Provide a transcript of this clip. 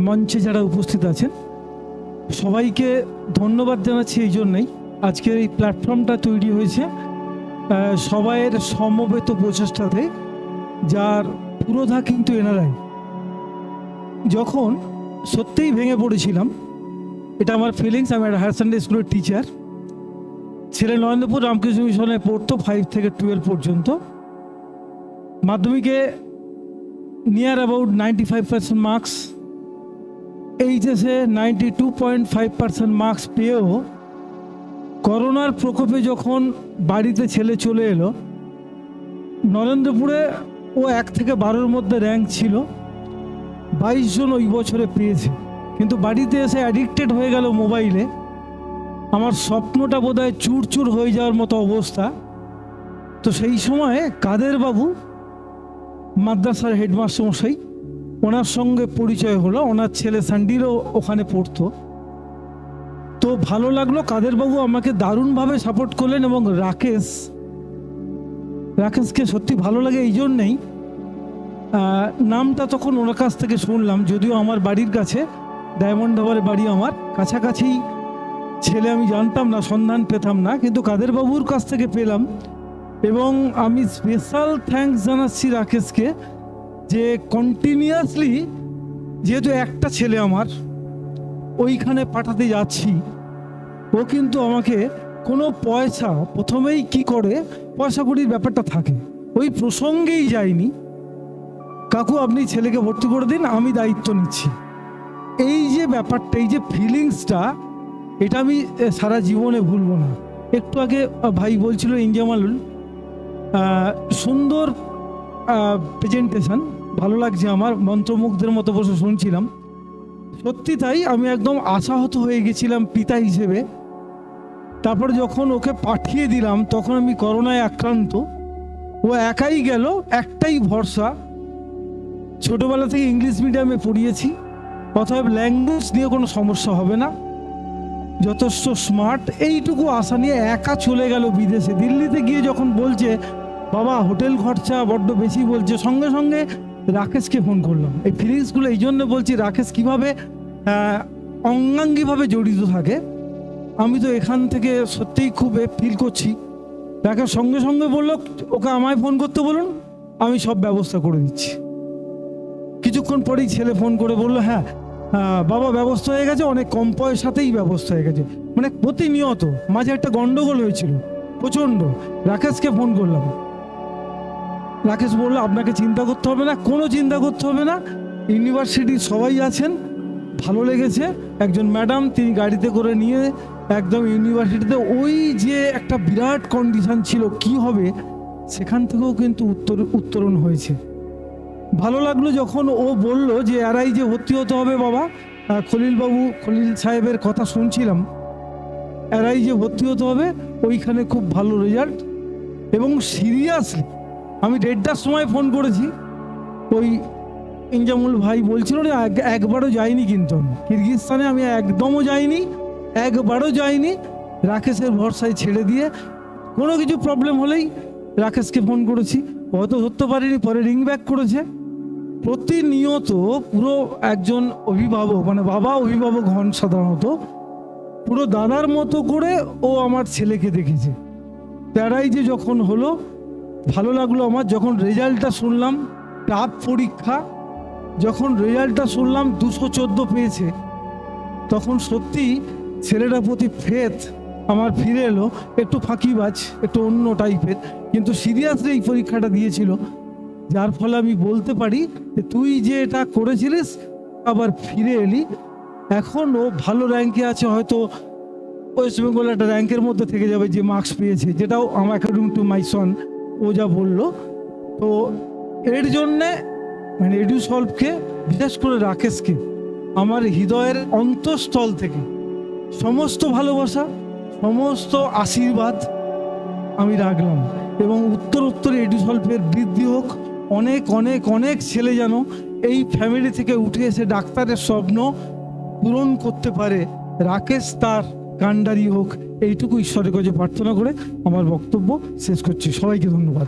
মঞ্চে যারা উপস্থিত আছেন সবাইকে ধন্যবাদ জানাচ্ছি। এই জন্যই আজকের এই প্ল্যাটফর্মটা তৈরি হয়েছে সবাইয়ের সমবেত প্রচেষ্টাতে, যার পুরোধা কিন্তু এনারাই। যখন সত্যিই ভেঙে পড়েছিলাম, এটা আমার ফিলিংস। আমি একটা হায়ার সেকেন্ডারি স্কুলের টিচার। ছেলে নরেন্দ্রপুর রামকৃষ্ণ মিশনে পড়তো 5 থেকে 12 পর্যন্ত। মাধ্যমিকে নিয়ার অ্যাবাউট 95% মার্কস, এইচএসে 92.5% মার্কস পেয়েও করোনার প্রকোপে যখন বাড়িতে ছেলে চলে এলো, নরেন্দ্রপুরে ও 1 থেকে 12-র মধ্যে র্যাঙ্ক ছিল, 22 জন ওই বছরে পেয়েছে। কিন্তু বাড়িতে এসে অ্যাডিক্টেড হয়ে গেল মোবাইলে। আমার স্বপ্নটা বোধহয় চুরচুর হয়ে যাওয়ার মতো অবস্থা। তো সেই সময়ে কাদের বাবু মাদ্রাসার হেডমাস্টার মশাই, ওনার সঙ্গে পরিচয় হলো। ওনার ছেলে সান্ডিরও ওখানে পড়তো। তো ভালো লাগলো, কাদেরবাবু আমাকে দারুণভাবে সাপোর্ট করলেন। এবং রাকেশকে সত্যি ভালো লাগে এই জন্যেই, নামটা তখন ওনার কাছ থেকে শুনলাম। যদিও আমার বাড়ির কাছে, ডায়মন্ড হারবারে বাড়ি আমার কাছাকাছি, ছেলে আমি জানতাম না, সন্ধান পেতাম না, কিন্তু কাদেরবাবুর কাছ থেকে পেলাম। এবং আমি স্পেশাল থ্যাঙ্কস জানাচ্ছি রাকেশকে, যে কন্টিনিউয়াসলি, যেহেতু একটা ছেলে আমার ওইখানে পাঠাতে যাচ্ছি, ও কিন্তু আমাকে কোনো পয়সা, প্রথমেই কি করে পয়সা কড়ির ব্যাপারটা থাকে, ওই প্রসঙ্গেই যায়নি। কাকু আপনি ছেলেকে ভর্তি করে দিন, আমি দায়িত্ব নিচ্ছি। এই যে ব্যাপারটা, এই যে ফিলিংসটা, এটা আমি সারা জীবনে ভুলবো না। একটু আগে ভাই বলছিল ইনজামালুল, সুন্দর প্রেজেন্টেশন, ভালো লাগছে আমার, মন্ত্রমুগ্ধের মতো বসে শুনছিলাম। সত্যি তাই, আমি একদম আশাহত হয়ে গেছিলাম পিতা হিসেবে। তারপর যখন ওকে পাঠিয়ে দিলাম, তখন আমি করোনায় আক্রান্ত। ও একাই গেল, একটাই ভরসা, ছোটবেলা থেকে ইংলিশ মিডিয়ামে পড়িয়েছি, অতএব ল্যাঙ্গুয়েজ নিয়ে কোনো সমস্যা হবে না, যথেষ্ট স্মার্ট, এইটুকু আশা নিয়ে একা চলে গেল বিদেশে। দিল্লিতে গিয়ে যখন বলছে বাবা হোটেল খরচা বড্ড বেশি বলছে, সঙ্গে সঙ্গে রাকেশকে ফোন করলাম। এই ফিলিংসগুলো এই জন্য বলছি, রাকেশ কীভাবে অঙ্গাঙ্গিভাবে জড়িত থাকে, আমি তো এখান থেকে সত্যিই খুব ফিল করছি। রাকেশ সঙ্গে সঙ্গে বললো ওকে আমায় ফোন করতে বলুন, আমি সব ব্যবস্থা করে দিচ্ছি। কিছুক্ষণ পরেই ছেলে ফোন করে বললো হ্যাঁ বাবা ব্যবস্থা হয়ে গেছে, অনেক কম পয়সাতেই ব্যবস্থা হয়ে গেছে। মানে প্রতিনিয়ত, মাঝে একটা গন্ডগোল হয়েছিল প্রচণ্ড। রাকেশকে ফোন করলাম, রাকেশ বললো আপনাকে চিন্তা করতে হবে না, কোনো চিন্তা করতে হবে না, ইউনিভার্সিটির সবাই আছেন, ভালো লেগেছে। একজন ম্যাডাম, তিনি গাড়িতে করে নিয়ে একদম ইউনিভার্সিটিতে, ওই যে একটা বিরাট কন্ডিশন ছিল কি হবে, সেখান থেকেও কিন্তু উত্তরণ হয়েছে। ভালো লাগলো যখন ও বলল যে এরাই যে ভর্তি হতে হবে বাবা, খলিল সাহেবের কথা শুনছিলাম, এরাই যে ভর্তি হতে হবে, ওইখানে খুব ভালো রেজাল্ট। এবং সিরিয়াসলি আমি 1:30টার সময় ফোন করেছি, ওই ইনজামুল ভাই বলছিল যে একবারও যাইনি, কিন্তু কিরগিজস্তানে আমি একদমও যাইনি, একবারও যাইনি, রাকেশের ভরসায় ছেড়ে দিয়ে। কোনো কিছু প্রবলেম হলেই রাকেশকে ফোন করেছি, হয়তো ধরতে পারিনি, পরে রিং ব্যাক করেছে। প্রতিনিয়ত পুরো একজন অভিভাবক, মানে বাবা অভিভাবক হন সাধারণত, পুরো দাদার মতো করে ও আমার ছেলেকে দেখেছে। তারাই যে যখন হলো, ভালো লাগলো আমার। যখন রেজাল্টটা শুনলাম, টাফ পরীক্ষা, যখন রেজাল্টটা শুনলাম 214 পেয়েছে, তখন সত্যি ছেলেটার প্রতি ফেথ আমার ফিরে এলো। একটু ফাঁকিবাজ, একটু অন্য টাইপের, কিন্তু সিরিয়াসলি এই পরীক্ষাটা দিয়েছিল, যার ফলে আমি বলতে পারি যে তুই যে এটা করেছিলিস আবার ফিরে এলি। এখন ও ভালো র্যাঙ্কে আছে, হয়তো ওয়েস্ট বেঙ্গল একটা র্যাঙ্কের মধ্যে থেকে যাবে যে মার্কস পেয়েছে, যেটাও আমার অ্যাকর্ডিং টু মাই সন ও যা বললো। তো এর জন্যে মানে এডুসলভকে, বিশেষ করে রাকেশকে, আমার হৃদয়ের অন্তঃস্থল থেকে সমস্ত ভালোবাসা, সমস্ত আশীর্বাদ আমি রাখলাম। এবং উত্তর এডুসলভের বৃদ্ধি হোক, অনেক অনেক অনেক ছেলে যেন এই ফ্যামিলি থেকে উঠে এসে ডাক্তারের স্বপ্ন পূরণ করতে পারে, রাকেশ তার কাণ্ডারি হোক, এইটুকু ঈশ্বরের কাছে প্রার্থনা করে আমার বক্তব্য শেষ করছি। সবাইকে ধন্যবাদ।